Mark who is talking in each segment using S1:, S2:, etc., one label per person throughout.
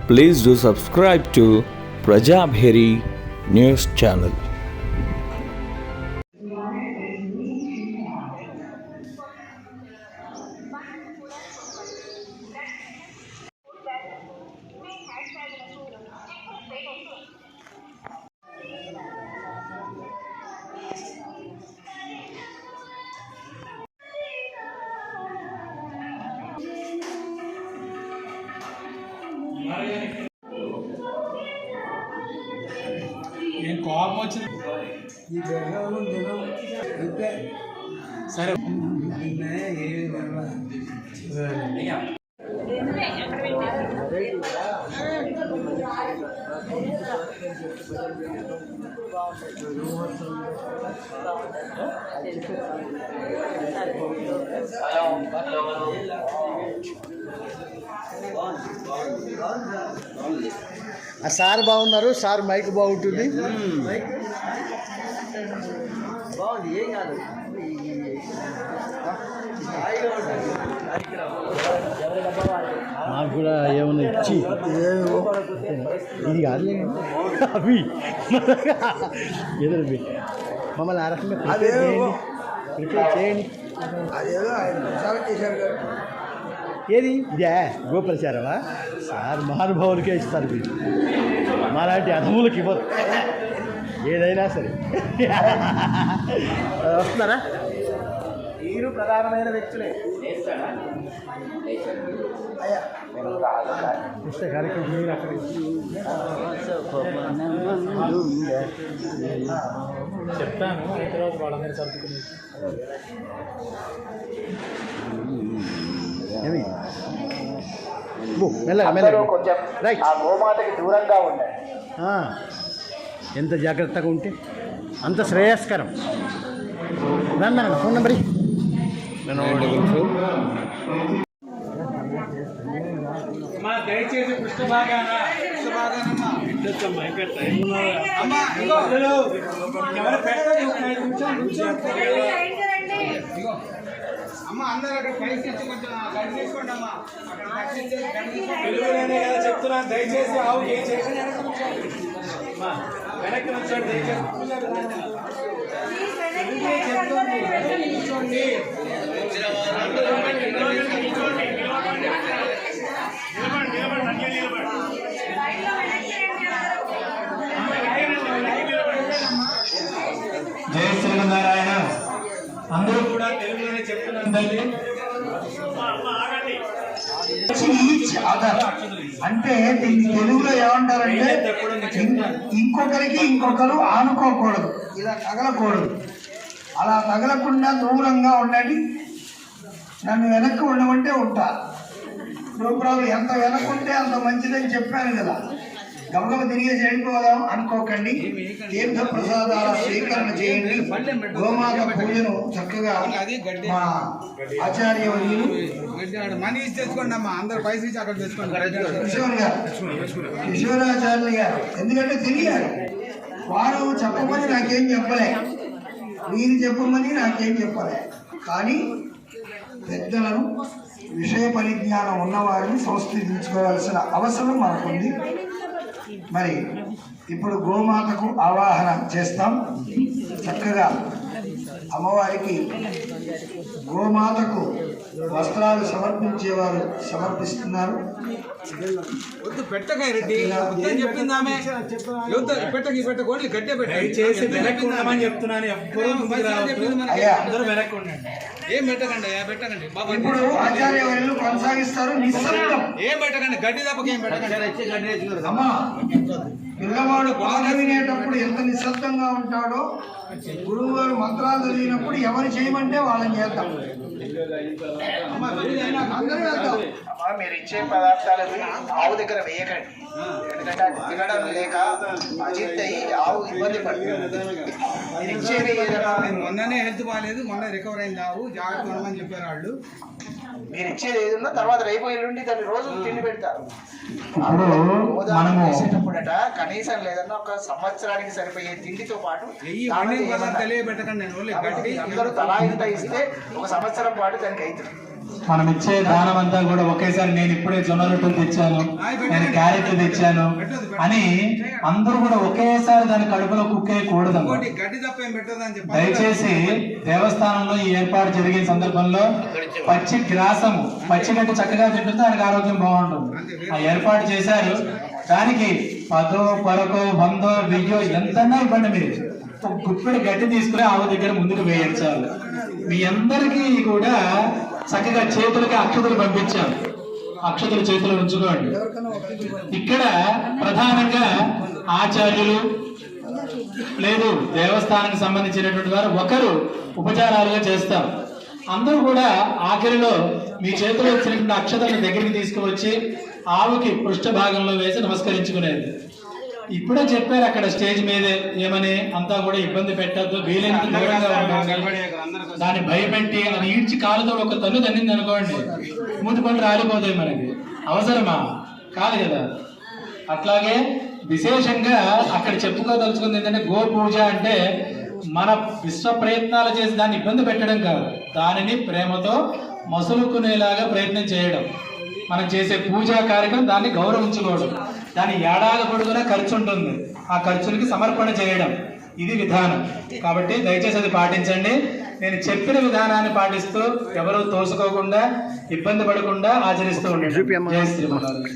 S1: Please do subscribe to Prajabheri News Channel.
S2: నేను కోపం వచ్చింది సరే
S3: సార్ బాగున్నారు. సార్ మైక్ బాగుంటుంది.
S4: బాగుంది, ఏం కాదు.
S3: మాకు కూడా ఏమన్నా ఇచ్చి ఇది కాదులే అవి ఎదురు మమ్మల్ని ఆ రకంగా ప్రిపేర్ చేయండి. ఏది ఇదే గోప్రచారమా? సార్ మహానుభావులకే ఇస్తారు మీరు, మాలాంటి అధములకి ఇవ్వరు ఏదైనా సరే. వస్తున్నారా?
S4: మీరు ప్రధానమైన వ్యక్తులే.
S3: ఇష్ట కార్యక్రమం మీరు అక్కడ
S2: చెప్తాను, తర్వాత వాళ్ళందరూ సర్దుకుని
S4: కొంచెం ఆ గోమాతకి దూరంగా ఉండండి.
S3: ఎంత జాగ్రత్తగా ఉంటే అంత శ్రేయస్కరం. రండి ఫోన్ నెంబర్
S2: దయచేసి పృష్ఠభాగాన అమ్మ అందరూ అక్కడ పైకి తెచ్చి కొంచెం గడి తీసుకోండి అమ్మా. అక్కడ చెప్తున్నాను, దయచేసి ఆవు ఏం చేయకుండా వెనక్కి వచ్చాడు. దయచేసి కూర్చోండి. జయ శ్రీనారాయణ. అందరూ కూడా తెలుగులోనే చెప్తున్నాను తల్లి.
S4: అంటే దీన్ని తెలుగులో ఏమంటారంటే, ఇంకొకరికి ఇంకొకరు ఆనుకోకూడదు, ఇలా తగలకూడదు. అలా తగలకుండా దూరంగా ఉండండి. నన్ను వెనక్కి ఉండమంటే ఉంటా. రూపరాలు ఎంత వెనక్కుంటే అంత మంచిదని చెప్పాను కదా. గమగమ తిరిగేసి వెళ్ళిపోదాం అనుకోకండి. తీర్థ ప్రసాదాల స్వీకరణ చేయండి. గోమాత పూజను చక్కగా మా ఆచార్యవర్యులు
S2: మనీ తెచ్చుకోండి అమ్మా. అందరు పైసలు ఇచ్చి అక్కడ తెచ్చుకోండి.
S4: కిషోరాచార్యులు గారు ఎందుకంటే తెలియాలి. వారు చెప్పమని నాకేం చెప్పలే, మీరు చెప్పమని నాకేం చెప్పలే. కానీ పెద్దలను, విషయ పరిజ్ఞానం ఉన్నవారిని సంస్కరించుకోవాల్సిన అవసరం మనకుంది. మరి ఇప్పుడు గోమాతకు ఆవాహన చేస్తాం. చక్కగా అమ్మవారికి గోమాతకు వస్త్రాలు సమర్పించేవారు సమర్పిస్తున్నారు.
S2: వద్దు పెట్టకాయ రెడ్డి చెప్పింది ఆమె. పెట్టకి పెట్టకోండి, గట్టే పెట్టేసి వెనక్కి ఉండమని చెప్తున్నాను. అందరూ వెనక్కి ఉండండి. ఏం పెట్టకండి, పెట్టకండి.
S4: ఇప్పుడు ఆచార్యవర్యులు కొనసాగిస్తారు. నిశ్శబ్దం.
S2: ఏం పెట్టకండి, గడ్డి తప్పక ఏం పెట్టకండి.
S4: అమ్మా, పిల్లవాడు బాధ వినేటప్పుడు ఎంత నిశ్శబ్దంగా ఉంటాడో, గురువు గారు మంత్రాలు చదివినప్పుడు ఎవరు చేయమంటే వాళ్ళని చేద్దాం. అందరూ వెళ్తాం. మీరు ఇచ్చే పదార్థాలు ఆవు దగ్గర వేయకండి, ఎందుకంటే అది తినడం లేక అజిత్ అయ్యి ఆవు ఇబ్బంది పడుతుంది. మీరు ఇచ్చేది
S2: మొన్ననే హెల్త్ బాగాలేదు, మొన్న రికవర్ అయింది ఆవు, జాగ్రత్త ఉండమని చెప్పారు వాళ్ళు.
S4: మీరు ఇచ్చేది ఏది ఉన్నా తర్వాత రేపు ఎల్లుండి దాన్ని రోజు తిండి పెడతారు. చేసేటప్పుడట కనీసం లేదన్నా ఒక సంవత్సరానికి సరిపోయే తిండితో పాటు
S2: తెలియబెట్టకండి.
S4: అందరూ తలా ఇంత ఇస్తే ఒక సంవత్సరం పాటు దానికి అవుతుంది.
S5: మనం ఇచ్చే దానం అంతా కూడా ఒకేసారి నేను ఇప్పుడే జొన్న రొట్టెలు తెచ్చాను, నేను క్యారెట్లు తెచ్చాను అని అందరూ కూడా ఒకేసారి దాని కడుపులో కుక్కేయకూడదు.
S2: గడ్డి తప్ప ఏం పెట్టదని చెప్పి
S5: దయచేసి దేవస్థానంలో ఈ ఏర్పాటు జరిగిన సందర్భంలో పచ్చి గ్రాసము, పచ్చి గడ్డి చక్కగా తింటుంది, దానికి ఆరోగ్యం బాగుంటుంది. ఆ ఏర్పాటు చేశారు. దానికి 10, 11, 100, 1000 ఎంతన్నా ఇవ్వండి. మీరు గుప్పెడు గడ్డి తీసుకుని ఆవు దగ్గర ముందుకు వేయించాలి. మీ అందరికీ కూడా చక్కగా చేతులకి అక్షతలు పంపించాను. అక్షతలు చేతులు ఉంచుకోండి. ఇక్కడ ప్రధానంగా ఆచార్యులు లేదు దేవస్థానానికి సంబంధించినటువంటి వారు ఒకరు ఉపచారాలుగా చేస్తారు. అందరూ కూడా ఆఖరిలో మీ చేతిలో వచ్చినటువంటి అక్షతలను దగ్గరికి తీసుకువచ్చి ఆవుకి పృష్ఠ భాగంలో వేసి నమస్కరించుకునేది. ఇప్పుడే చెప్పారు అక్కడ స్టేజ్ మీదే ఏమని, అంతా కూడా ఇబ్బంది పెట్టద్దు, వీలైనంత దూరంగా ఉండాలి, దాన్ని భయపెట్టి అది ఈడ్చి కాలుతో ఒక తల్లు తన్నింది అనుకోండి, మూతి పనులు రాలిపోతాయి. మనకి అవసరమా? కాదు కదా. అట్లాగే విశేషంగా అక్కడ చెప్పుకోదలుచుకుంది ఏంటంటే, గో పూజ అంటే మన విశ్వ ప్రయత్నాలు చేసి దాన్ని ఇబ్బంది పెట్టడం కాదు, దానిని ప్రేమతో మసులుకునేలాగా ప్రయత్నం చేయడం. మనం చేసే పూజా కార్యక్రమం దాన్ని గౌరవించుకోవడం. దాని ఏడాది పొడుగునా ఖర్చు ఉంటుంది, ఆ ఖర్చులకి సమర్పణ చేయడం, ఇది విధానం. కాబట్టి దయచేసి అది పాటించండి. నేను చెప్పిన విధానాన్ని పాటిస్తూ ఎవరు తోసుకోకుండా ఇబ్బంది పడకుండా ఆచరిస్తూ ఉండండి. జై శ్రీమన్నారాయణ.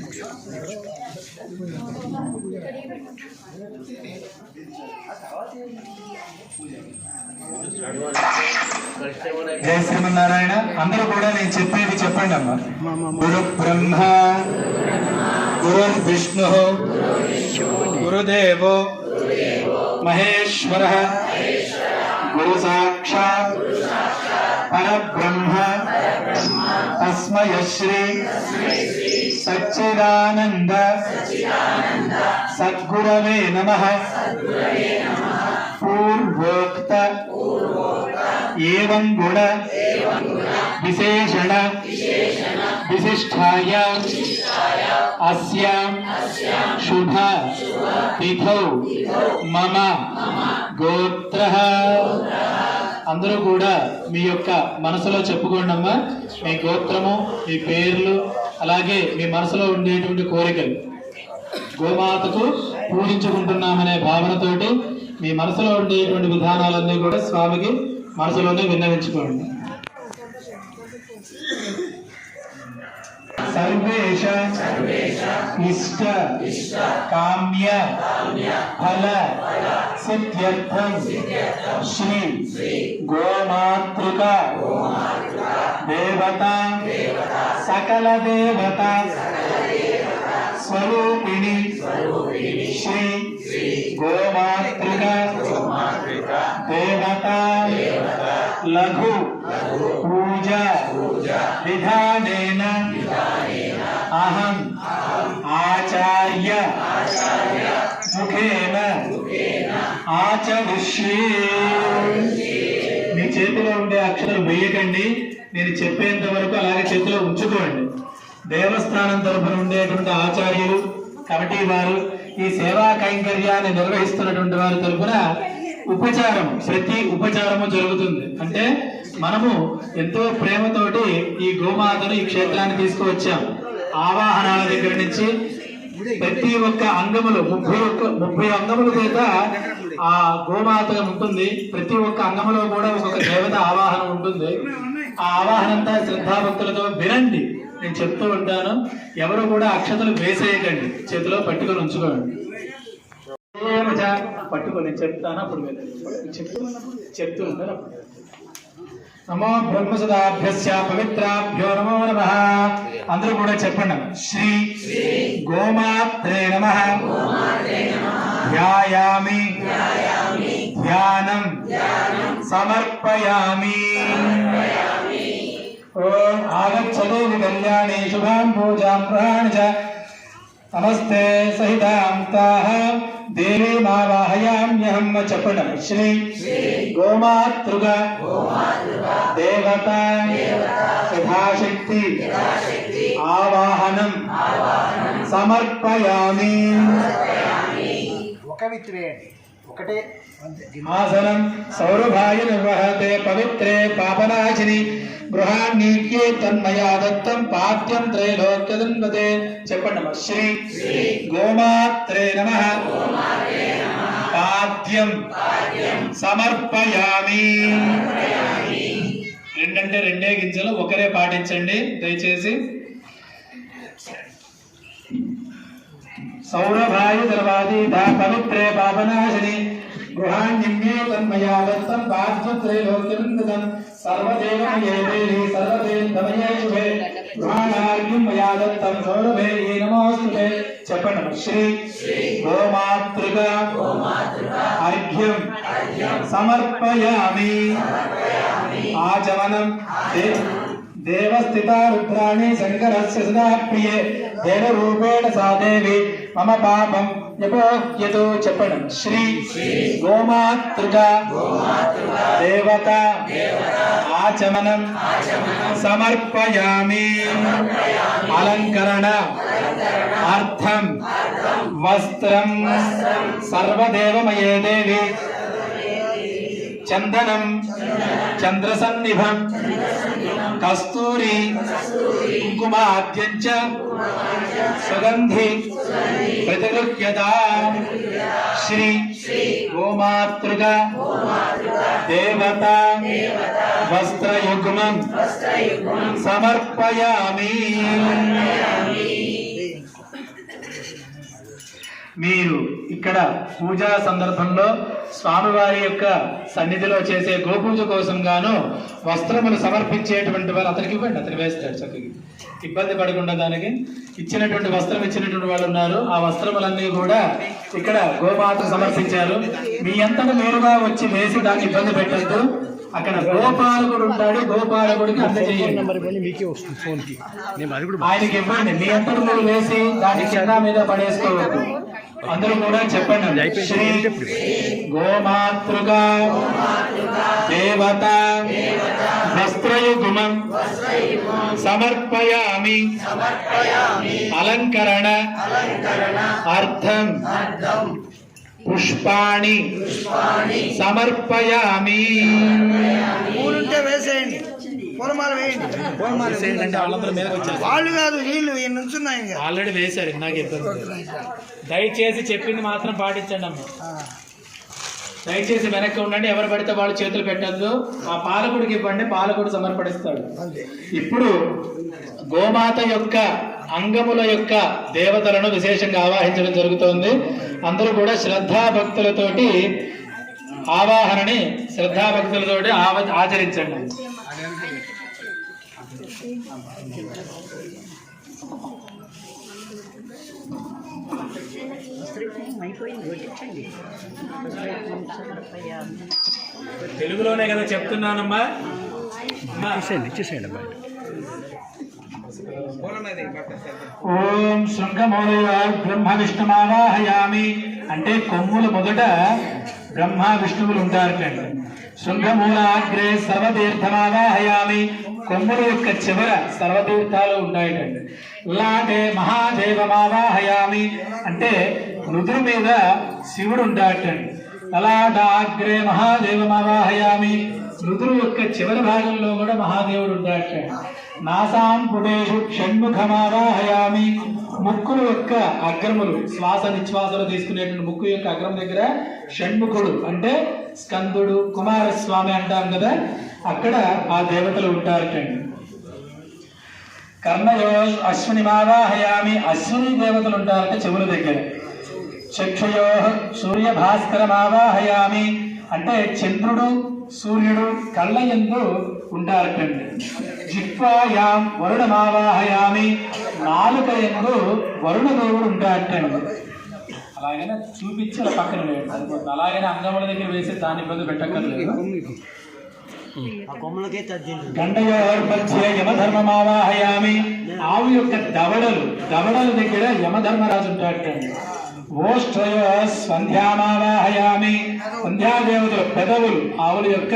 S5: జై శ్రీమన్నారాయణ. అందరూ కూడా నేను చెప్పేది చెప్పండి అమ్మా. గురు బ్రహ్మ గురు విష్ణు గురుదేవో మహేశ్వర గురు సాక్షాత్ పరబ్రహ్మ తస్మై శ్రీ సచ్చిదానంద సద్గురవే నమః. పూర్వోక్త ఏవం గుణ విశేషణ విశిష్టాయ అస్యాం శుభ తిథౌ మమ గోత్రః. అందరూ కూడా మీ యొక్క మనసులో చెప్పుకోండి అమ్మా. మీ గోత్రము, మీ పేర్లు, అలాగే మీ మనసులో ఉండేటువంటి కోరికలు. గోమాతకు పూజించుకుంటున్నామనే భావనతోటి మీ మనసులో ఉండేటువంటి విధానాలన్నీ కూడా స్వామికి మనసులోనే విన్నవించుకోండి. సర్వేష ఇష్ట కామ్య ఫల సిద్ధ్యర్థం శ్రీ గోమాతృక దేవత సకల దేవత స్వరూపిణి శ్రీ గోమాతృక దేవత లఘు పూజ విధానేన అహం ఆచార్య ముఖేన ఆచరిష్యే. మీ చేతిలో ఉండే అక్షరాలు వేయకండి, నేను చెప్పేంత వరకు అలాగే చేతిలో ఉంచుకోండి. దేవస్థానం తరఫున ఉండేటువంటి ఆచార్యులు, కమిటీ వారు, ఈ సేవా కైంకర్యాన్ని నిర్వహిస్తున్నటువంటి వారి తరఫున ఉపచారం, ప్రతి ఉపచారము జరుగుతుంది. అంటే మనము ఎంతో ప్రేమతోటి ఈ గోమాతను ఈ క్షేత్రాన్ని తీసుకువచ్చాం. ఆవాహనాల దగ్గర నుంచి ప్రతి ఒక్క అంగములు 30 అంగముల చేత ఆ గోమాత ఉంటుంది. ప్రతి ఒక్క అంగములో కూడా ఒక్కొక్క దేవత ఆవాహనం ఉంటుంది. ఆ ఆవాహనంతా శ్రద్ధాభక్తులతో వినండి, నేను చెప్తూ ఉంటాను. ఎవరు కూడా అక్షతలు వేసేయకండి, చేతిలో పట్టుకొని ఉంచుకోండి. పట్టుకొని చెప్తాను, అప్పుడు చెప్తూ ఉంటాను. నమో బ్రహ్మసదాభ్యస్య పవిత్రాభ్యో నమో నమః. అందరూ కూడా చెప్పండి. శ్రీ గోమాత్రే నమః. ధ్యాయామి ధ్యానం సమర్పయామి. ఓం ఆగచ్చతే కళ్యాణే శుభాం పూజాం ప్రహాణ చ. నమస్తే సహితాం తాః దేవీమావాహయామ్యహం. చెప్పండి. శ్రీ గోమాతృక దేవత యథాశక్తి ఆవాహనం సమర్పయామి.
S3: ఒక విత్రేయండి, ఒకటే
S5: ఆసనం సౌరభాయ నిర్వహతే పవిత్రే పాపనాశిని గృహాణ్యే తన్మయా దత్తం పాద్యం త్రైలోక్యదన్వతే. చెప్పండి అమ్మా. శ్రీ గోమాత్రే నమః పాద్యం సమర్పయామి. రెండంటే రెండే గింజలు, ఒకరే పాటించండి దయచేసి. సౌరభాయ దర్వాదీత పవిత్రే పాపనాశిని గృహాణ్యే తన్మయా దత్తం పాద్యం త్రైలోక్యదన్వతం సర్వదేవమయే దేవి సర్వదేవమయే శుభే గృహాణార్ఘ్యం మయా దత్తం సౌరభే నమోస్తుతే. చెప్పండి. శ్రీ గోమాతృక అర్ఘ్యం సమర్పయామి. ఆచమనం దేవస్థితా రుద్రాణి శంకరస్య సదా ప్రియే దేవరూపేణ సా దేవి మమ పాపం యపోహ్యతు. చెప్పండి. శ్రీ గోమాతృక దేవత ఆచమనం సమర్పయామి. అలంకరణ అర్థం వస్త్రం సర్వదేవమయే దేవి చందనం చంద్రసన్నిభం కస్తూరి కుంకుమాద్యంచ సుగంధి ప్రతిగృహ్యతాం. శ్రీ గోమాతృక దేవత వస్త్రయుగ్మం సమర్పయామి. మీరు ఇక్కడ పూజా సందర్భంలో స్వామివారి యొక్క సన్నిధిలో చేసే గోపూజ కోసం గాను వస్త్రములు సమర్పించేటువంటి వారు అతనికి ఇవ్వండి, అతను వేస్తాడు చక్కగా, ఇబ్బంది పడకుండా. దానికి ఇచ్చినటువంటి వస్త్రం ఇచ్చినటువంటి వాళ్ళు ఉన్నారు. ఆ వస్త్రములన్నీ కూడా ఇక్కడ గోమాత సమర్పించారు. మీ అంతటా మీరుగా వచ్చి వేసి దాన్ని ఇబ్బంది పెట్టద్దు. అక్కడ గోపాలకుడు ఉంటాడు, గోపాలకుడికి అందజేయండి, ఆయనకి ఇవ్వండి. మీ అంతటా మీరు వేసి దాన్ని కింద మీద పడేసుకోవద్దు. అందరూ కూడా చెప్పండి. శ్రీ గోమాతృక దేవత వస్త్రయుగ్మం సమర్పయామి. అలంకరణ అర్థం పుష్పాణి సమర్పయామి.
S3: పూలుంటే వేసేయండి, పూలమాల వేయండి.
S5: అంటే వాళ్ళందరూ మీదకి వచ్చారు,
S3: వాళ్ళు కాదు వీళ్ళు నుంచున్నాయి.
S5: ఆల్రెడీ వేశారు. నాకు ఇబ్బంది. దయచేసి చెప్పింది మాత్రం పాటించండి అమ్మ. దయచేసి వెనక్కి ఉండండి. ఎవరు పడితే వాళ్ళు చేతులు పెట్టద్దు. ఆ పాలకుడికి ఇవ్వండి, పాలకుడు సమర్పడిస్తాడు. ఇప్పుడు గోమాత యొక్క అంగముల యొక్క దేవతలను విశేషంగా ఆవాహించడం జరుగుతోంది. అందరూ కూడా శ్రద్ధాభక్తులతోటి ఆవాహనని శ్రద్ధాభక్తులతోటి ఆచరించండి. తెలుగులోనే కదా చెప్తున్నానమ్మా. ఇచ్చేసేయండి. ఓం శృంగమూలయ బ్రహ్మ విష్ణుమావాహయామి అంటే కొమ్ములు మొదట బ్రహ్మ విష్ణువులు ఉంటారటండి. శృంగమూలాగ్రే సర్వతీర్థమావాహయామి కొమ్ముల యొక్క చివర సర్వతీర్థాలు ఉంటాయటండి. లాటే మహాదేవమావాహయామి అంటే రుద్రు మీద శివుడు ఉంటాడటండి. లలాటాగ్రే మహాదేవమావాహయామి రుద్రు యొక్క చివరి భాగంలో కూడా మహాదేవుడు ఉంటాడటండి. నాసాం పుడేషు షణ్ముఖమావాహయామి ముక్కుల యొక్క అగ్రములు శ్వాస నిశ్వాసలు తీసుకునేటువంటి ముక్కు యొక్క అగ్రం దగ్గర షణ్ముఖుడు అంటే స్కందుడు కుమారస్వామి అంటాం కదా, అక్కడ ఆ దేవతలు ఉంటారటండి. కర్ణయో అశ్వినిమావాహయామి అశ్విని దేవతలు ఉంటారట చెవుల దగ్గర. చక్షుయో సూర్య భాస్కరమావాహయామి అంటే చంద్రుడు సూర్యుడు కళ్ళ యందు ఉంటారటండి. జిహ్వాయాం వరుణమావాహయామి నాలుక యందు వరుణ దేవుడు ఉంటారటండి. అలాగైనా చూపించి అలా పక్కన వేయండి. అలాగైనా అంగముల దగ్గర వేసి దాని ఇబ్బంది పెట్టక్కర్లేదు. గండయోర్మధ్యే యమధర్మమావాహయామి ఆవు యొక్క దవడల దగ్గర యమధర్మరాజు ఉంటాడటండి. ఓష్ఠయో సంధ్యామావాహయామి సంధ్యాదేవతలు పెదవులు ఆవుల యొక్క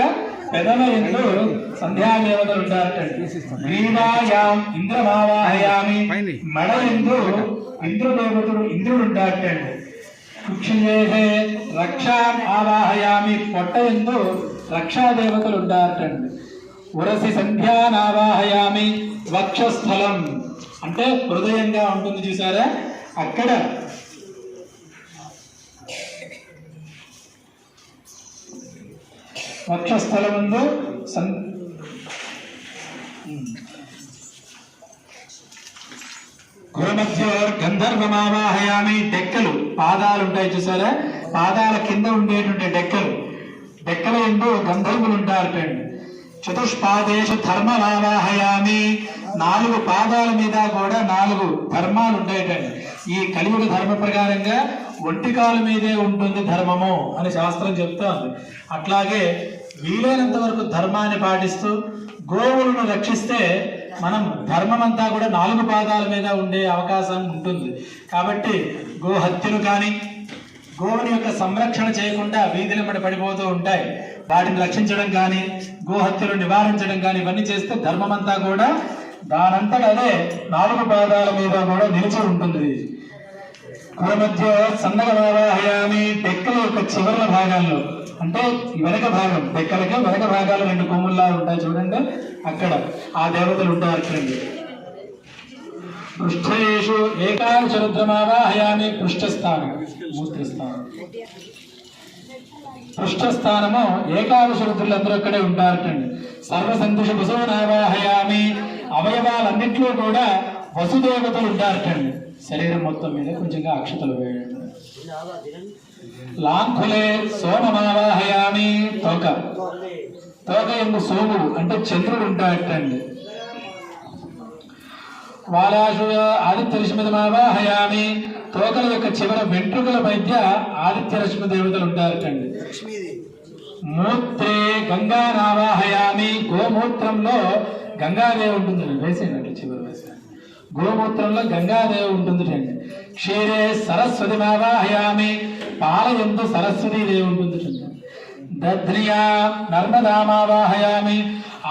S5: పెదవ ఎందు సంధ్యాదేవతలు ఉంటారటండి. గ్రీవాయాం ఇంద్రమావాహయామి మడ ఎందు ఇంద్రదేవతలు ఇంద్రుడు ఉంటారటండి. కుక్షియేహే రక్షాం ఆవాహయామి పొట్ట ఎందు రక్షాదేవతలు ఉంటారటండి. ఉరసి సంధ్యానావాహయామి వక్షస్థలం అంటే హృదయంగా ఉంటుంది చూసారా, అక్కడ వక్షస్థలముందు గురుమధ్యోర్ గంధర్వమావాహయామి డెక్కలు, పాదాలు ఉంటాయి చూసారా, పాదాల కింద ఉండేటువంటి డెక్కల ఎందు గంధర్వులు ఉంటారటండి. చతుష్పాదేశు ధర్మమావాహయామి 4 పాదాల మీద కూడా 4 ధర్మాలు ఉంటాయటండి. ఈ కలియుగ ధర్మ ప్రకారంగా ఒంటికాలు మీదే ఉంటుంది ధర్మము అని శాస్త్రం చెప్తోంది. అట్లాగే వీలైనంత వరకు ధర్మాన్ని పాటిస్తూ గోవులను రక్షిస్తే మనం ధర్మం అంతా కూడా 4 పాదాల మీద ఉండే అవకాశం ఉంటుంది. కాబట్టి గోహత్యను కానీ గోవుని యొక్క సంరక్షణ చేయకుండా వీధులమ్మడి పడిపోతూ ఉంటాయి, వాటిని రక్షించడం కానీ గోహత్యలు నివారించడం కానీ ఇవన్నీ చేస్తే ధర్మం అంతా కూడా దానంతట అదే 4 పాదాల మీద కూడా నిలిచి ఉంటుంది. కుల మధ్య సన్నగమావాహయామి డెక్కల యొక్క చివరల భాగాల్లో అంటే వెనక భాగం, డెక్కలకి వెనక భాగాలు 2 కొమ్ముల్లా ఉంటాయి చూడండి, అక్కడ ఆ దేవతలు ఉంటారు. అక్కడండి పృష్ఠేషు ఏకాదశరుద్రమావాహయామి పృష్ఠస్థానం మూత్రస్థానం. పృష్ఠస్థానము ఏకాదశ రుద్రులందరూ అక్కడే ఉంటారటండి. సర్వసంతుష వసునావాహయామి అవయవాలన్నింటిలో కూడా వసుదేవతలు ఉంటారటండి. శరీరం మొత్తం మీద కొంచెంగా అక్షతలు వేయండి. లాంకులే సోమమావాహయామి తోక ఎందు సోముడు అంటే చంద్రుడు ఉంటాడటండి. వాలాశు ఆదిత్యరశ్మిదమావాహయామి తోకల యొక్క చివర వెంట్రుకల మధ్య ఆదిత్యరశ్మి దేవతలు ఉంటారటండి. మూత్రే గంగానావాహయామి గోమూత్రంలో గంగాదేవి ఉంటుంది, వేసేయండి చివరి వేసే గోమూత్రంలో గంగాదేవి ఉంటుంది. క్షీరే సరస్వతి మావాహయామి పాల ఎందు సరస్వతీ దేవి ఉంటుంది. దధ్రియా నర్మదామావాహయామి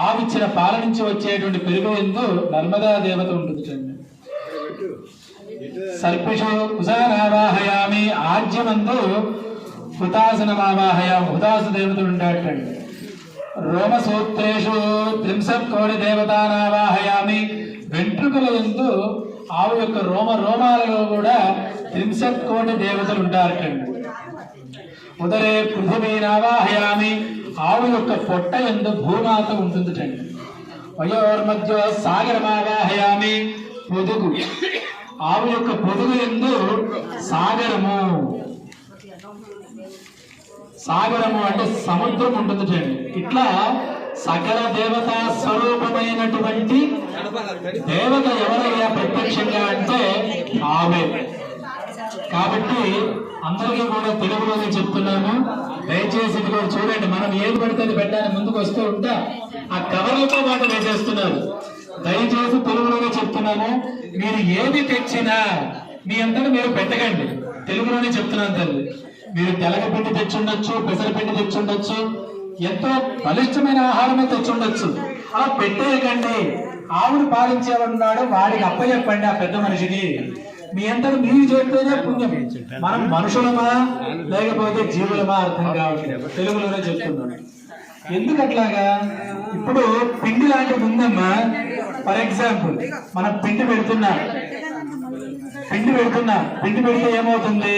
S5: ఆవిచ్చిన పాల నుంచి వచ్చేటువంటి పెరుగు ఎందు నర్మదా దేవత ఉంటుంది. సర్పిషు కుశానావాహయామి ఆజ్యమందు హుతాసనమావాహయామి హుతాసు దేవతలు ఉంటాటండి. రోమసూత్రేషు 30 కోటి దేవతానావాహయామి వెంట్రుకల ఎందు ఆవు యొక్క రోమాలలో కూడా 30 కోటి దేవతలు ఉంటారటండి. ఉదరే పృథివీనావాహయామి ఆవు యొక్క పొట్ట ఎందు భూమాత ఉంటుందిటండి. వయోర్మధ్య సాగరమావాహయామి పొదుగు ఆవు యొక్క పొదుగు ఎందు సాగరము అంటే సముద్రం ఉంటుందిటండి. ఇట్లా సకల దేవతా స్వరూపమైనటువంటి దేవత ఎవరయ్యా ప్రత్యక్షంగా అంటే ఆమె. కాబట్టి అందరికీ కూడా తెలుగులోనే చెప్తున్నాము, దయచేసి ఇది కూడా చూడండి. మనం ఏది పడితే అది పెట్టడానికి ముందుకు వస్తూ ఉంటా ఆ కవర్లతో పాటు వేసేస్తున్నారు. దయచేసి తెలుగులోనే చెప్తున్నాము, మీరు ఏది తెచ్చినా మీ అంతటా మీరు పెట్టకండి. తెలుగులోనే చెప్తున్నాను తల్లి. మీరు తెలగపిండి తెచ్చుండొచ్చు, పెసరపిండి తెచ్చుండొచ్చు, ఎంతో బలిష్టమైన ఆహారమే తెచ్చుండొచ్చు, అలా పెట్టేయకండి. ఆవును పాలించేవాడున్నాడు, వాడికి అప్పచెప్పండి ఆ పెద్ద మనిషికి. మీ అంతటా మీరు చేస్తేనే పుణ్యం. మనం మనుషులమా లేకపోతే జీవులమా అర్థం కావట్లేదు. తెలుగులోనే చెప్తున్నాను. ఎందుకు అట్లాగా? ఇప్పుడు పిండి లాంటిది ఉందమ్మా. ఫర్ ఎగ్జాంపుల్ మనం పిండి పెడుతున్నాం, పిండి పెడితే ఏమవుతుంది?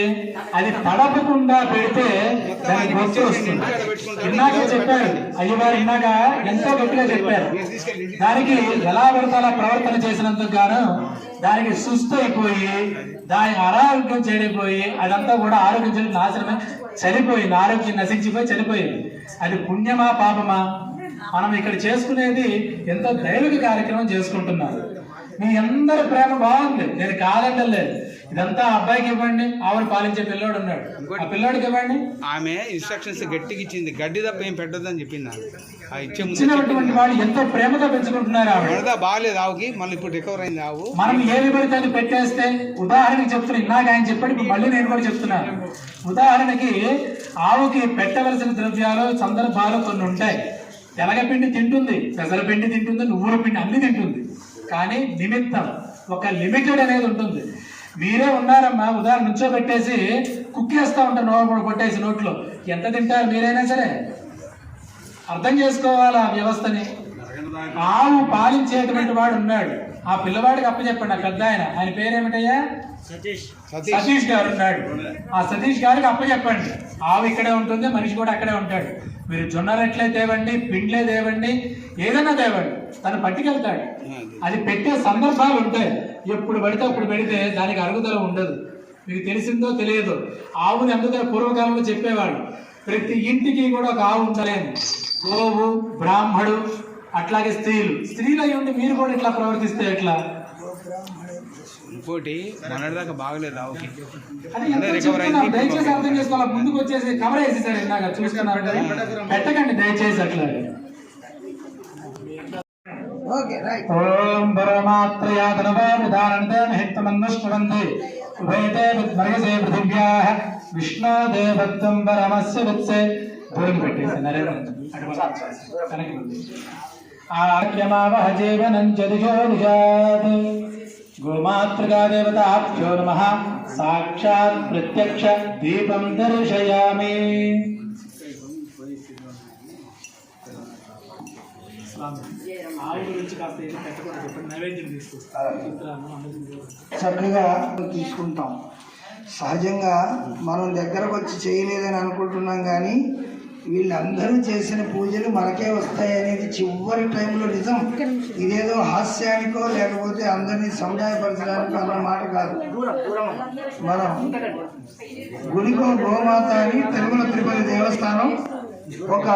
S5: అది తడపకుండా పెడితే దానికి వచ్చి వస్తుంది. ఇందాక చెప్పారు అయ్యవారు, ఇందాక ఎంతో గట్టిగా చెప్పారు. దానికి ఎలా పడితే అలా ప్రవర్తన చేసినందుకు గాను దానికి సుస్థ అయిపోయి దాని అనారోగ్యం చెడిపోయి అదంతా కూడా ఆరోగ్యం నాశనమే చనిపోయింది. ఆరోగ్యం నశించిపోయి చనిపోయింది. అది పుణ్యమా పాపమా? మనం ఇక్కడ చేసుకునేది ఎంతో దైవిక కార్యక్రమం చేసుకుంటున్నాం. మీ అందరి ప్రేమ బాగుంది, నేను కాదంటలేదు. ఇదంతా అబ్బాయికి ఇవ్వండి, ఆవిడ పాలించే పిల్లోడు ఉన్నాడు, ఆ పిల్లోడికి ఇవ్వండి.
S2: ఆమె ఇన్స్ట్రక్షన్స్ గట్టిగా ఇచ్చింది, గడ్డి తప్ప ఏం పెట్టొద్దని చెప్పింది.
S5: ఇచ్చినటువంటి వాళ్ళు ఎంతో ప్రేమగా పెంచుకుంటున్నారు. ఆవిడ
S2: బాగాలేదు ఆవుకి, మళ్ళీ ఇప్పుడు రికవర్ అయింది ఆవు.
S5: మనం ఏమి పడితే అది పెట్టేస్తే, ఉదాహరణకి చెప్తున్నా, ఇందాక ఆయన చెప్పాడు, మళ్ళీ నేను కూడా చెప్తున్నాను. ఉదాహరణకి ఆవుకి పెట్టవలసిన ద్రవ్యాలు సందర్భాలు కొన్ని ఉంటాయి. తెలగపిండి తింటుంది, పెసరపిండి తింటుంది, నువ్వుల పిండి అన్ని తింటుంది. కానీ నిమిత్తం ఒక లిమిటెడ్ అనేది ఉంటుంది. మీరే ఉన్నారమ్మా, ఉదాహరణ నుంచో పెట్టేసి కుక్కేస్తూ ఉంటారు, నోరు కొట్టేసి నోట్లో. ఎంత తింటారు మీరైనా సరే? అర్థం చేసుకోవాలి ఆ వ్యవస్థని. ఆవు పాలించేటువంటి వాడు ఉన్నాడు. ఆ పిల్లవాడికి అప్పచెప్పండి. ఆ పెద్ద ఆయన పేరేమిటయ్యా? సతీష్ గారు ఉన్నాడు. ఆ సతీష్ గారికి అప్పచెప్పండి. ఆవు ఇక్కడే ఉంటుంది, మనిషి కూడా అక్కడే ఉంటాడు. మీరు జొన్న రొట్టెలే తేవండి, పిండ్లే తేవండి, ఏదైనా తేవండి, తను పట్టుకెళ్తాడు. అది పెట్టే సందర్భాలు ఉంటాయి. ఎప్పుడు పడితే అప్పుడు పెడితే దానికి అరుగుదల ఉండదు. మీకు తెలిసిందో తెలియదో, ఆవుని అందుకని పూర్వకాలంలో చెప్పేవాడు, ప్రతి ఇంటికి కూడా ఒక ఆవు ఉండాలని. గోవు, బ్రాహ్మడు, అట్లాగే స్త్రీలు అయి ఉండి మీరు కూడా ఇట్లా ప్రవర్తిస్తే ఎట్లా?
S2: ఇంకోటి మొన్నటిదాకా బాగలేదు ఆవుకి.
S5: దయచేసి అర్థం చేసుకోవాలి. ముందుకు వచ్చేసి కవర్ వేసేసారు, ఇందాక చూసుకున్నారు కదా. పెట్టకండి దయచేసి అట్లా. ఓం పరమాత్రయాతనవాదానందే మహిత్వమన్వశ్రవంతి ఉభయతే విద్మర్యసే పృథివ్యాః విష్ణో దేవత్వం పరమస్య వత్సే. దూరం పెట్టేసి నరేంద్ర ఆఖ్యమావహ జీవనం చదిశో నిజాత్. గోమాతృగా దేవతాభ్యో నమః. సాక్షాత్ ప్రత్యక్ష దీపం దర్శయామి. ఆవు గురించి కాస్త ఏదో పెట్టకుండా చెప్పండి. నైవేద్యం
S6: చక్కగా తీసుకుంటాం. సహజంగా మనం దగ్గరకు వచ్చి చేయలేదని అనుకుంటున్నాం, కానీ వీళ్ళందరూ చేసిన పూజలు మనకే వస్తాయి అనేది చివరి టైంలో నిజం. ఇదేదో హాస్యానికో లేకపోతే అందరినీ సముదాయపరచడానికో అన్న మాట కాదు. మనం గుడికో గోమాత అని తిరుమల తిరుపతి దేవస్థానం ఒక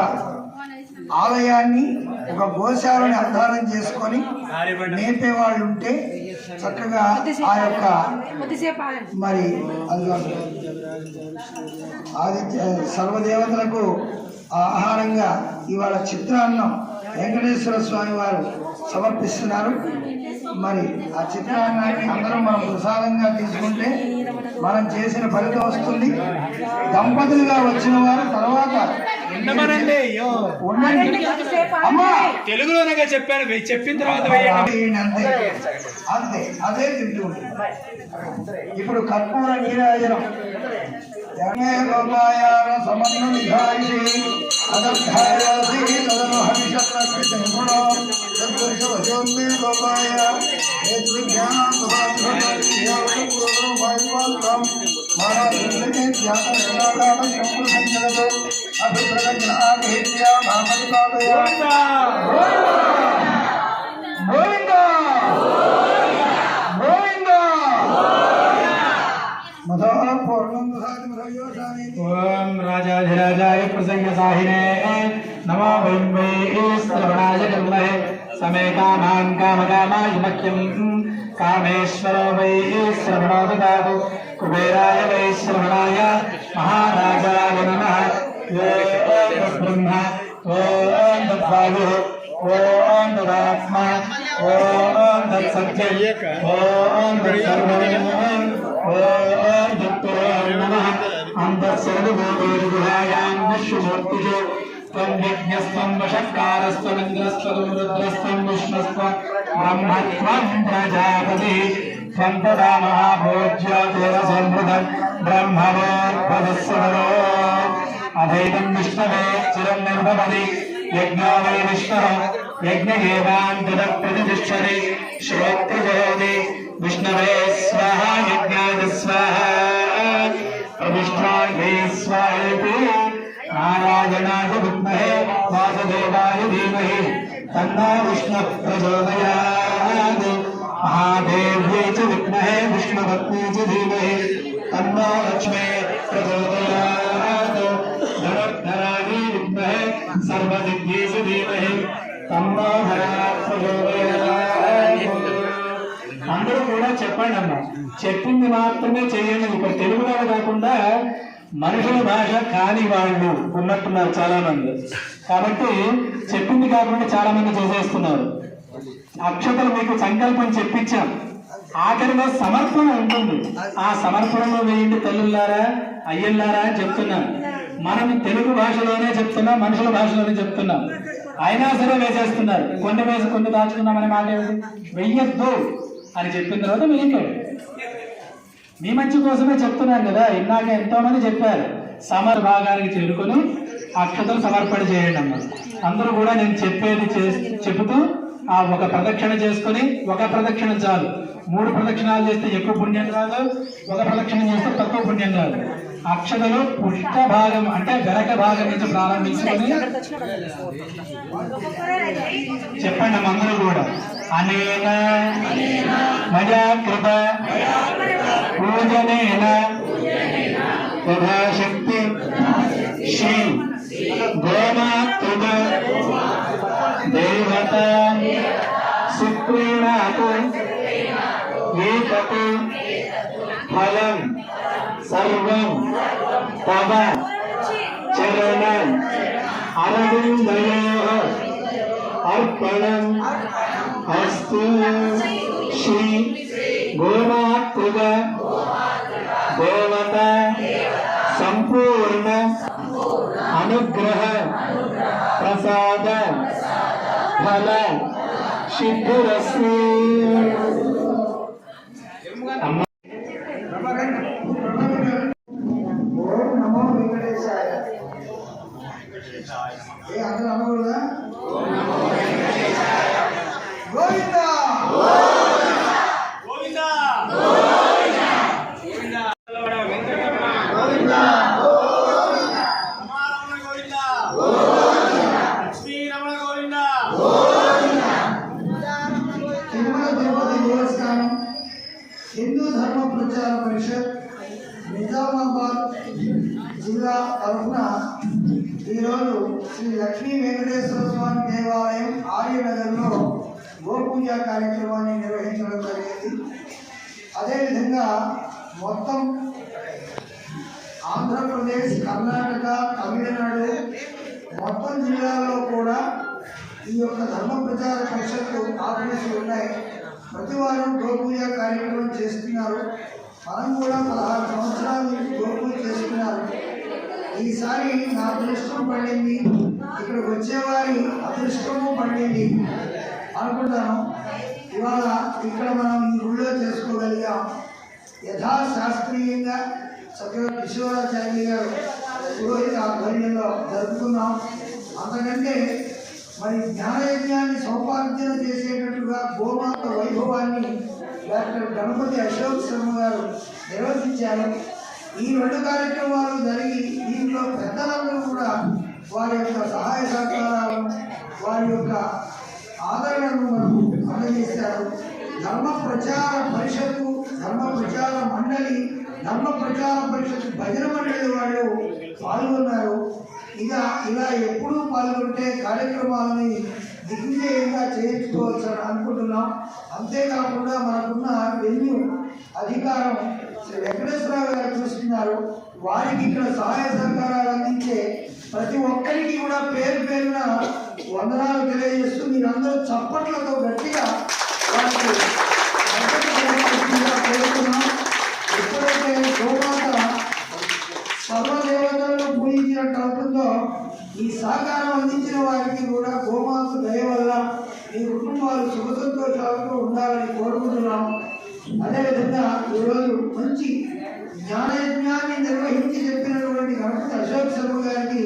S6: ఆలయాన్ని, ఒక గోశాలని ఆధారం చేసుకొని మేపే వాళ్ళు ఉంటే చక్కగా ఆ యొక్క మరి ఆదిత్య సర్వదేవతలకు ఆహారంగా ఇవాళ చిత్రాన్నం వెంకటేశ్వర స్వామి వారు సమర్పిస్తున్నారు. మరి ఆ చిత్రాన్నాన్ని అందరం మనం ప్రసాదంగా తీసుకుంటే మనం చేసిన ఫలితం వస్తుంది. దంపతులుగా వచ్చిన వారు తర్వాత
S5: తెలుగులోనే చెప్పాను, చెప్పిన తర్వాత
S6: అంతే, అదే తింటూ ఉంటుంది. ఇప్పుడు కర్పూర నీరాజనం గోపాయాన సమన్వ విధాయి అదధ్యాయాసి తదను హవిషత్నో సద్గురుషోన్మే గోపాయ
S5: ఓం రాజాధిరాజాయ ప్రసంగసాహినే నమో వయం వై శ్రవణాయ కర్మహే సమే కామాన్ కామకామాయ మహ్యం కామేశ్వరో వై శ్రవణో దదాతు కుబేరాయ వై శ్రవణాయ మహారాజాయ నమః. ఓం బ్రహ్మ, ఓం తద్వాయు, ఓం తదాత్మా, ఓం తత్సత్యం, ఓం తత్సర్వం, ఓం తత్పురం నమః. అంతఃసర్వభూతేర్గుహాయాం విశ్వమూర్తిషు త్వం యజ్ఞస్త్వం వషట్కారస్త్వమింద్రస్త్వం రుద్రస్త్వం విష్ణుస్త్వం బ్రహ్మత్వం ప్రజాపతి త్వం తదా మహాభోజ్యోతిరసంవృతం బ్రహ్మవోర్పదస్సవరో అభైతం విష్ణవే చిరం నిర్భవతి యజ్ఞో వై విష్ణుః యజ్ఞయేవాంతరప్రతిష్ఠతి శ్రోత్రిజోతి విష్ణవే స్వాహా యజ్ఞాయ స్వాహా ప్రతిష్ఠాయై స్వాహేతి నారాయణాయ విద్మహే వాసుదేవాయ ధీమహి తన్నో విష్ణుః ప్రచోదయాత్. మహాదేవ్యై చ విద్మహే విష్ణుపత్న్యై చ ధీమహి తన్నో లక్ష్మీ ప్రచోదయాత్. ధనుర్ధరాణి విద్మహే సర్వసిద్ధ్యై చ ధీమహి తన్నో హరః ప్రచోదయాత్. అందరూ కూడా చెప్పండి అమ్మా, చెప్పింది మాత్రమే చేయండి. ఇప్పుడు తెలుగులో కాకుండా మనుషుల భాష కాని వాళ్ళు ఉన్నట్టున్నారు చాలా మంది. కాబట్టి చెప్పింది కాకుండా చాలా మంది చేసేస్తున్నారు. అక్షతలు మీకు సంకల్పం చెప్పించాం, ఆఖరిలో సమర్పణ ఉంటుంది. ఆ సమర్పణలో వేయండి తల్లులారా, అయ్యల్లారా అని చెప్తున్నాం. మనం తెలుగు భాషలోనే చెప్తున్నాం, మనుషుల భాషలోనే చెప్తున్నాం. అయినా సరే వేసేస్తున్నారు. కొన్ని వేసి కొన్ని దాచుకున్నామనే మాట ఏమిటి? వెయ్యొద్దు అని చెప్పిన తర్వాత వెయ్యండి. మీ మంచి కోసమే చెప్తున్నాను కదా. ఇందాక ఎంతో మంది చెప్పారు. సమర్ భాగానికి చేరుకొని అక్షతలు సమర్పణ చేయండి అమ్మ. అందరూ కూడా నేను చెప్పేది చెబుతూ ఆ ఒక ప్రదక్షిణ చేసుకుని, ఒక ప్రదక్షిణ చాలు. 3 ప్రదక్షిణాలు చేస్తే ఎక్కువ పుణ్యం రాదు, ఒక ప్రదక్షిణ చేస్తే తక్కువ పుణ్యం రాదు. అక్షతలు పుష్ట భాగం అంటే వెనక భాగం నుంచి ప్రారంభించుకొని చెప్పండి అందరూ కూడా. అనేన మయా కృప పూజనేన యథాశక్తి శ్రీ గోమాతృక దేవత సుప్రీణాతు ఏతత్ ఫలం సర్వం తవ చరణ అరవిందయోః అర్పణం అస్తు. శ్రీ గోమాతృక దేవత సంపూర్ణ అనుగ్రహ ప్రసాద ఫల సిద్ధిరస్తు.
S6: ఓం నమో వెంకటేశాయ. అందరూ అనకూడదా? గోవిందా తిరుమల తిరుపతి దేవస్థానం హిందూ ధర్మ ప్రచార పరిషత్ నిజామాబాద్ జిల్లా తరఫున ఈరోజు శ్రీ లక్ష్మీ వెంకటేశ్వర స్వామి దేవాలయం ఆర్యనగర్లో గోపూజ కార్యక్రమాన్ని నిర్వహించడం జరిగింది. అదేవిధంగా మొత్తం ఆంధ్రప్రదేశ్, కర్ణాటక, తమిళనాడు మొత్తం జిల్లాలో కూడా ఈ యొక్క ధర్మ ప్రచార పరిషత్తు ఆఫీసులు ఉన్నాయి. ప్రతి వారం గోపూజ కార్యక్రమం చేస్తున్నారు. మనం కూడా 16 సంవత్సరాల నుంచి గోపూజ చేస్తున్నారు. ఈసారి నా అదృష్టం పడింది, ఇక్కడికి వచ్చేవారి అదృష్టము పడింది అనుకుంటాను. ఇవాళ ఇక్కడ మనం ఈ గుడిలో చేసుకోగలిగాం. యథాశాస్త్రీయంగా చక్కగా కిషోరాచార్య గారు పురోహిత ఆధ్వర్యంలో జరుపుకున్నాం. అంతకంటే మరి జ్ఞానయజ్ఞాన్ని సౌపార్జన చేసేటట్టుగా గోమాత వైభవాన్ని డాక్టర్ గణపతి అశోక్ శర్మ గారు నిర్వహించారు. ఈ 2 కార్యక్రమాలు జరిగి దీంట్లో పెద్దలందరూ కూడా వారి యొక్క సహాయ సహకారాలను, వారి యొక్క ఆదరణను మనకు అందజేశారు. ధర్మ ప్రచార పరిషత్తు, ధర్మ ప్రచార మండలి, ధర్మ ప్రచార పరిషత్ భజన మండలి వాళ్ళు పాల్గొన్నారు. ఇలా ఎప్పుడూ పాల్గొంటే కార్యక్రమాలని దిగ్విజయంగా చేయించుకోవచ్చని అనుకుంటున్నాం. అంతేకాకుండా మనకున్న వెన్యూ అధికారం శ్రీ వెంకటేశ్వరరావు గారు చూస్తున్నారు. వారికి ఇక్కడ సహాయ సహకారాలు అందించే ప్రతి ఒక్కరికి కూడా పేరు పేరున వందనాలు తెలియజేస్తూ మీరందరూ చప్పట్లతో గట్టిగా వారికి కోరుతున్నాం. ఎప్పుడైతే గోమాత సర్వదేవతలను పూజించినట్టు అవుతుందో ఈ సహకారం అందించిన వారికి కూడా గోమాత దయ వల్ల మీ కుటుంబాలు సుఖ సంతోషాలతో ఉండాలని కోరుకుంటున్నాం. అదేవిధంగా ఈరోజు మంచి జ్ఞానయజ్ఞాన్ని నిర్వహించి చెప్పినటువంటి గణపతి అశోక్ శర్మ గారికి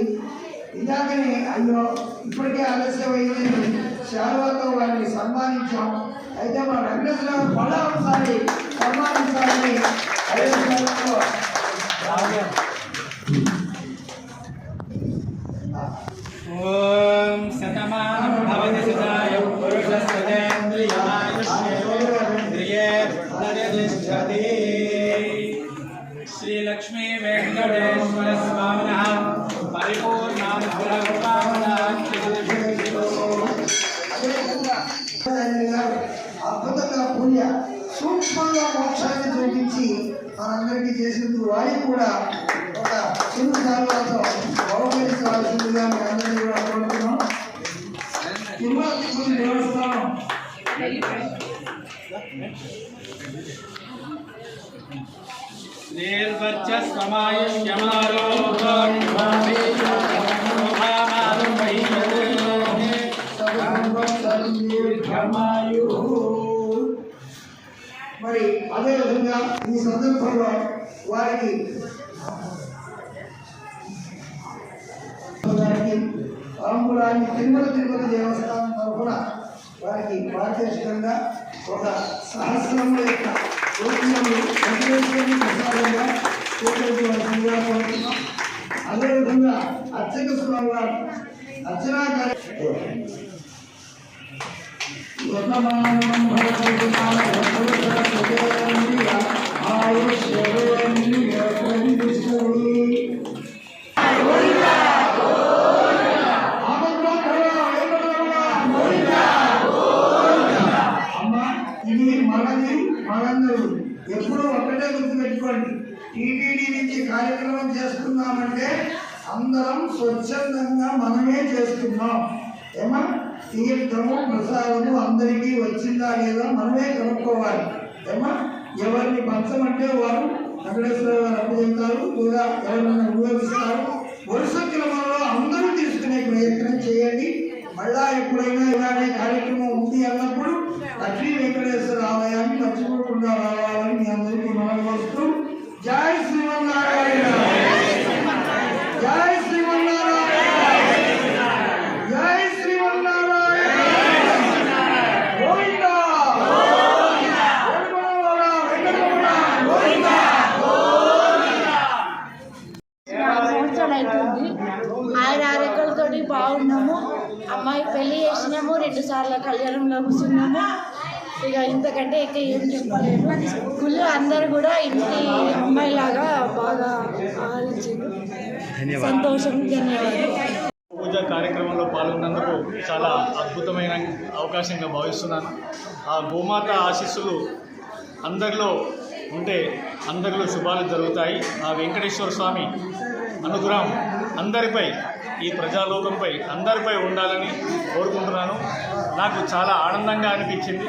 S6: ఇందాకనే అయ్యో ఇప్పటికే ఆలస్యమైందని శాలువాతో వారిని సన్మానించాం. అయితే మా వెంకటేశ్వర మళ్ళా ఒకసారి సన్మానించాలని
S5: ఓం శతమానం భవతి శతాయు పురుషస్తేంద్రియే ప్రతిష్టతి. శ్రీ లక్ష్మీ వెంకటేశ్వర స్వామినః
S6: అద్భుతంగా పూజ సూక్ష్మంగా మోక్షాన్ని చూపించి మనందరికీ చేసినందుకు వారికి కూడా ఒక చిన్న సార్లతో బహుకరించవలసిందిగా మీ అందరినీ కూడా కోరుతున్నాం. తిరుమల తిరుపతి దేవస్థానం మరి అదేవిధంగా ఈ సందర్భంలో వారికి తాము తాంబూలాన్ని తిరుపతి దేవస్థానం తరఫున వారికి పారితోషికంగా ఒక సహస్రముల యొక్క రూపంలో వెంకటేశ్వరుని ప్రసాదంగా స్వీకరించవలసిందిగా కోరుతున్నాం. అదేవిధంగా అర్చక స్వామి వారు అర్చనా ఇది మనందరూ ఎప్పుడూ ఒకటే గుర్తుపెట్టుకోండి. టీటీడీ నుంచి కార్యక్రమం చేస్తున్నామంటే అందరం స్వచ్ఛందంగా మనమే చేస్తున్నాం. ఏమా తీర్థము ప్రసాదము అందరికీ వచ్చిందా లేదా మనమే కనుక్కోవాలి. ఏమా ఎవరిని పంచమంటే వారు వెంకటేశ్వర గారు అప్పచెప్తారు, లేదా ఎవరైనా ఉపయోగిస్తారు. వరుస క్రమంలో అందరూ తీసుకునే ప్రయత్నం చేయండి. మళ్ళా ఎప్పుడైనా ఇలానే కార్యక్రమం ఉంది అన్నప్పుడు లక్ష్మీ వెంకటేశ్వర ఆలయాన్ని మర్చిపోకుండా రావాలని మీ అందరికీ మనం వస్తూ జై శ్రీమన్నారాయణ, జై శ్రీమన్నారాయణ, జై శ్రీమన్నారాయణ, గోవిందా
S7: సంవత్సరాలు అవుతుంది. ఆయన ఆరోగ్యాలతోటి బాగున్నాము. అమ్మాయి పెళ్లి చేసినాము, 2 సార్లు కళ్యాణంలో కూర్చున్నాము. ఇక ఇంతకంటే ఇక ఏం చెప్పలేము. గుళ్ళు అందరూ కూడా ఇంటి అమ్మాయిలాగా బాగా ఆలోచించారు. సంతోషం, ధన్యవాదాలు.
S8: పూజ కార్యక్రమంలో పాల్గొన్నందుకు చాలా అద్భుతమైన అవకాశంగా భావిస్తున్నాను. ఆ గోమాత ఆశీస్సులు అందరిలో ఉంటే అందరిలో శుభాలు జరుగుతాయి. ఆ వెంకటేశ్వర స్వామి అనుగ్రహం అందరిపై, ఈ ప్రజాలోకంపై అందరిపై ఉండాలని కోరుకుంటున్నాను. నాకు చాలా ఆనందంగా అనిపించింది.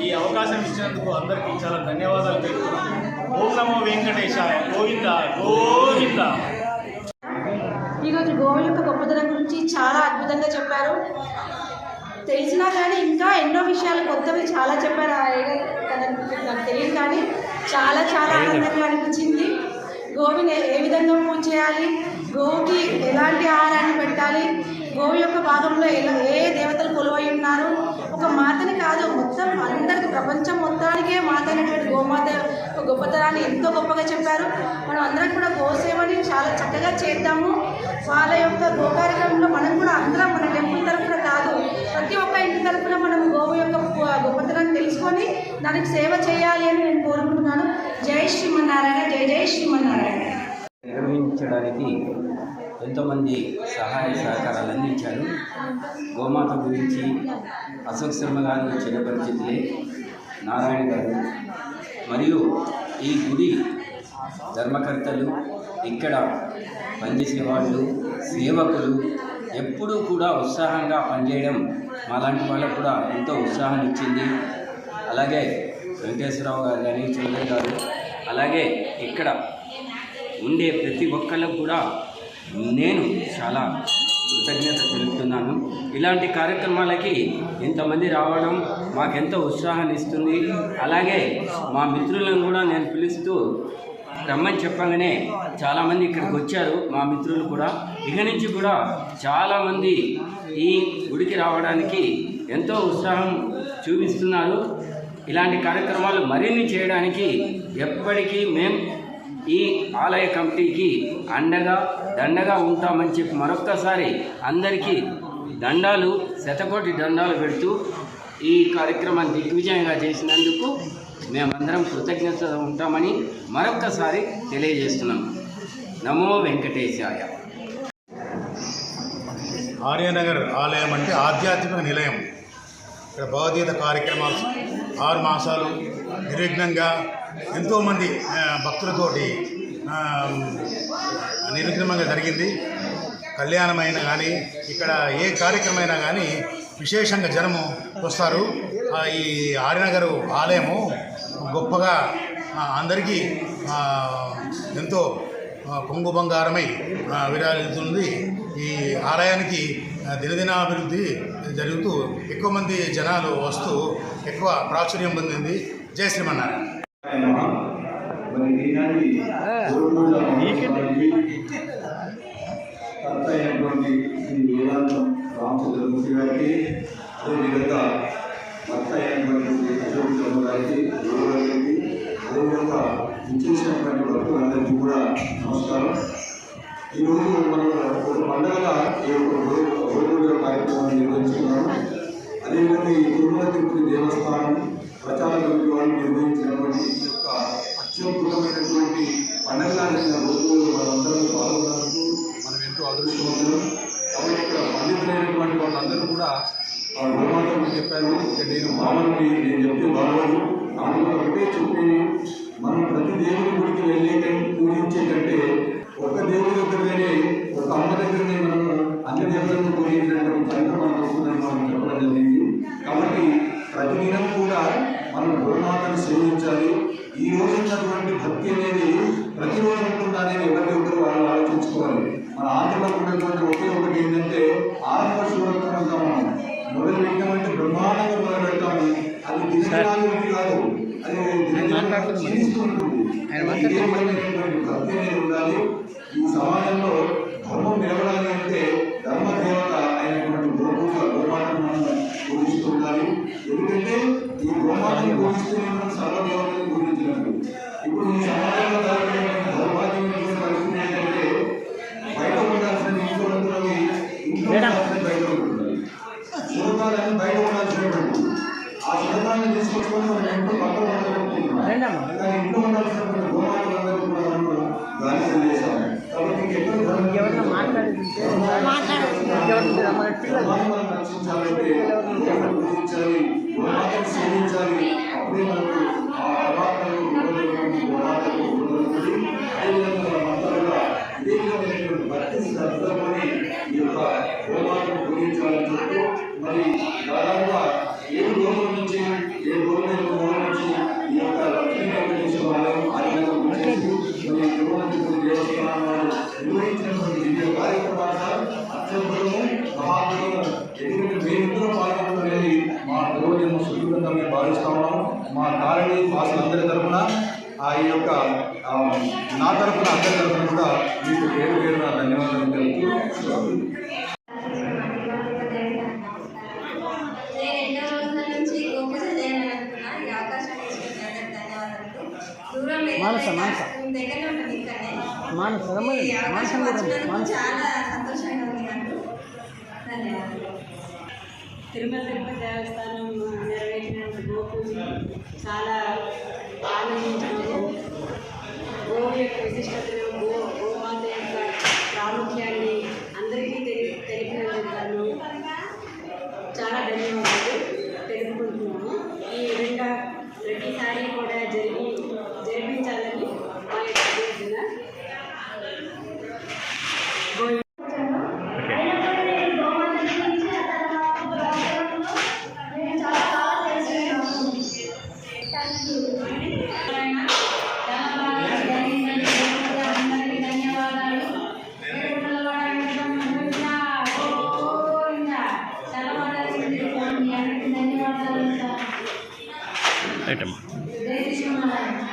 S8: ఈ అవకాశం ఇచ్చినందుకు అందరికీ చాలా ధన్యవాదాలు తెలుపుతున్నాను. ఓం నమో వెంకటేశాయ, గోవింద గోవింద.
S7: ఈరోజు గోవు యొక్క గొప్పతనం గురించి చాలా అద్భుతంగా చెప్పారు. తెలిసినా కానీ ఇంకా ఎన్నో విషయాలు కొత్తవి చాలా చెప్పారు. నాకు తెలియదు కానీ చాలా ఆనందంగా అనిపించింది. గోవుని ఏ విధంగా పూజ చేయాలి, గోవుకి ఎలాంటి ఆహారాన్ని పెట్టాలి, గోవు యొక్క భాగంలో ఏ దేవతలు కొలువై ఉన్నారు, ఒక మాతని కాదు మొత్తం అందరికి ప్రపంచం మొత్తానికే మాత అనేటువంటి గోమాత యొక్క గొప్పతనాన్ని ఎంతో గొప్పగా చెప్పారు. మనం అందరం కూడా గోసేవని చాలా చక్కగా చేద్దాము. వాళ్ళ యొక్క గో కార్యక్రమంలో మనం కూడా అందరం మన టెంపుల్ తరఫున కాదు, ప్రతి ఒక్క ఇంటి తరఫున మనం గోవు యొక్క గొప్పతనాన్ని తెలుసుకొని దానికి సేవ చేయాలి అని నేను కోరుకుంటున్నాను. జై శ్రీమన్నారాయణ, జై జై శ్రీమన్నారాయణ.
S9: నిర్వహించడానికి ఎంతోమంది సహాయ సహకారాలు అందించారు. గోమాత గురించి అశోక్ శర్మ గారు చిరపరిచితులే, నారాయణ గారు మరియు ఈ గుడి ధర్మకర్తలు, ఇక్కడ పనిచేసే వాళ్ళు, సేవకులు ఎప్పుడూ కూడా ఉత్సాహంగా పనిచేయడం మాలాంటి వాళ్ళకు కూడా ఎంతో ఉత్సాహాన్ని ఇచ్చింది. అలాగే వెంకటేశ్వరరావు గారు కానీ, చౌదరి గారు, అలాగే ఇక్కడ ఉండే ప్రతి ఒక్కళ్ళకు కూడా నేను చాలా కృతజ్ఞత తెలుపుతున్నాను. ఇలాంటి కార్యక్రమాలకి ఇంతమంది రావడం మాకెంతో ఉత్సాహాన్ని ఇస్తుంది. అలాగే మా మిత్రులను కూడా నేను పిలుస్తూ రమ్మని చెప్పగానే చాలామంది ఇక్కడికి వచ్చారు. మా మిత్రులు కూడా ఇక నుంచి కూడా చాలామంది ఈ గుడికి రావడానికి ఎంతో ఉత్సాహం చూపిస్తున్నారు. ఇలాంటి కార్యక్రమాలు మరిన్ని చేయడానికి ఎప్పటికీ మేము ఈ ఆలయ కమిటీకి అండగా దండగా ఉంటామని చెప్పి మరొక్కసారి అందరికీ దండాలు, శతకోటి దండాలు పెడుతూ ఈ కార్యక్రమాన్ని దిగ్విజయంగా చేసినందుకు మేమందరం కృతజ్ఞతగా ఉంటామని మరొక్కసారి తెలియజేస్తున్నాం. నమో వెంకటేశాయ.
S10: ఆర్యనగర్ ఆలయం అంటే ఆధ్యాత్మిక నిలయం. ఇక్కడ భగవద్గీత కార్యక్రమాలు 6 మాసాలు నిర్విఘ్నంగా ఎంతోమంది భక్తులతోటి నిర్విఘ్నంగా జరిగింది. కళ్యాణమైనా కానీ ఇక్కడ ఏ కార్యక్రమైనా కానీ విశేషంగా జనము వస్తారు. ఈ ఆర్యనగర్ ఆలయము గొప్పగా అందరికీ ఎంతో కొంగు బంగారమై విరాజిల్లుతుంది. ఈ ఆలయానికి దినదినాభివృద్ధి జరుగుతూ ఎక్కువ మంది జనాలు వస్తూ ఎక్కువ ప్రాచుర్యం పొందింది. జై శ్రీమన్నారాయణ.
S11: అయినటువంటి శ్రీ వేదాంతం మంత్రి గారికి, అదేవిధంగా భర్త అయినటువంటి అశోక్ శర్మ గారికి, గురువు గారికి, అదేవిధంగా ఇచ్చేసినటువంటి భక్తులందరికీ కూడా నమస్కారం. ఈరోజు మనం ఒక పండుగగా ఈ యొక్క కార్యక్రమాన్ని నిర్వహించుకున్నాము. అదేవిధంగా ఈ తిరుమల తిరుపతి దేవస్థానం ప్రచార కమిటీ వాళ్ళు నిర్వహించినటువంటి ఈ యొక్క అత్యద్భుతమైనటువంటి పండుగగా రోజు మనందరం పాల్గొన్నందుకు మనం ఎంతో అదృష్టవంతులు. కాబట్టి ఇక్కడ పండితులైనటువంటి వాళ్ళందరూ కూడా గోమాతకు చెప్పారు. నేను మామూలు నేను చెప్తే బాగోదు, అందులో ఒకటే చెప్పి మనం ప్రతి దేవుడి గుడికి వెళ్ళే పూజించే కంటే ఒక దేవుడి దగ్గరనే, ఒక అమ్మ దగ్గరనే మనం అన్ని దేవులను పూజించినటువంటి ఫలితం మనం వస్తుందని మనం చెప్పడం జరిగింది. కాబట్టి ప్రతిదినం కూడా మనం గోమాతను సేవించాలి. ఈ రోజు ఉన్నటువంటి భక్తి అనేది ప్రతిరోజు ఉంటుందనేది ఎవరికి ఒకరు వాళ్ళు ఆలోచించుకోవాలి. మన ఆంధ్రలో ఉన్నటువంటి ఒకే ఒకటి ఏంటంటే ఆరంభ శివరత్నం అంటాం. మనం మొదలు పెట్టామంటే బ్రహ్మాండంగా మొదలు పెడతాము. అది దినజనానికి కాదు, అది క్షీణిస్తుంటుంది. భక్తి అనేది ఉండాలి. ఈ సమాజంలో ధర్మం నిలబడాలి అంటే ధర్మదేవత అయినటువంటి గోమాతను మనం పూజిస్తూ ఉండాలి. ఎందుకంటే ఈ గోమాతను పూజిస్తూనే మనం సర్వదేవతను పూజించినట్టు. ఇప్పుడు ఈ సమాజంలో దౌర్భాగ్యమైనటువంటి పరిస్థితి ఏంటంటే బయట ఉండాల్సిన ఇంట్లో ఉంటున్నవి ఇంట్లో బయట ఉంటున్నాయి. శివకాలను బయట ఉండాల్సినటువంటి ఆ శివకాలను తీసుకొచ్చుకొని మనం ఇంట్లో పక్కన ఉండాలనుకుంటున్నాం. కానీ ఇంట్లో ఉండాల్సినటువంటి గోమాతలందరూ కూడా మనం గాలి తెలియజేశాము. కాబట్టి ఇంకెక్కడ రక్షించాలంటే పూజించాలి, గోమాతను సేవించాలి. అప్పుడే మనకు ఆ పరాత్మను గోమాతకు ఉండదు. అదేవిధంగా మనమంతా కూడా ఇదే విధమైనటువంటి భక్తిని శ్రద్ధతోని ఈ యొక్క గోమాతను పూజించాలని చెప్తూ మరి దాదాపుగా 7 రోజుల నుంచి 7 రోజుల నుంచి ఈ యొక్క లక్ష్మీ వెంకటేశ్వర ఆలయం ఆలయంలో మరి తిరుమల దేవస్థానం వారు నిర్వహించినటువంటి వివిధ కార్యక్రమాలు అత్యద్భుతము, మహాద్భుతము. ఎందుకంటే మేమిద్దరూ పాల్గొనడం మా పూర్వజన్మ సుఖంగా మేము భావిస్తా ఉన్నాము. మా కాలనీ వాసులందరి తరఫున ఈ యొక్క నా తరఫున అందరి తరఫున కూడా మీకు పేరు పేరున ధన్యవాదాలు తెలుపుతూ
S7: చాలా సంతోషంగా ఉంది నాకు. ధన్యవాదాలు. తిరుమల తిరుపతి దేవస్థానం నెరవేర్చినంత గోపూజ చాలా ఆనందించాము. గోవు యొక్క విశిష్టతను, గోమాత యొక్క ప్రాముఖ్యాన్ని అందరికీ తెలిపినందుకు చాలా ధన్యవాదాలు తెలుపుకుంటున్నాము. ఈ విధంగా ప్రతిసారి కూడా జరిపించాలని మా యొక్క అభ్యర్థన.
S3: ధన్యవాదాలు.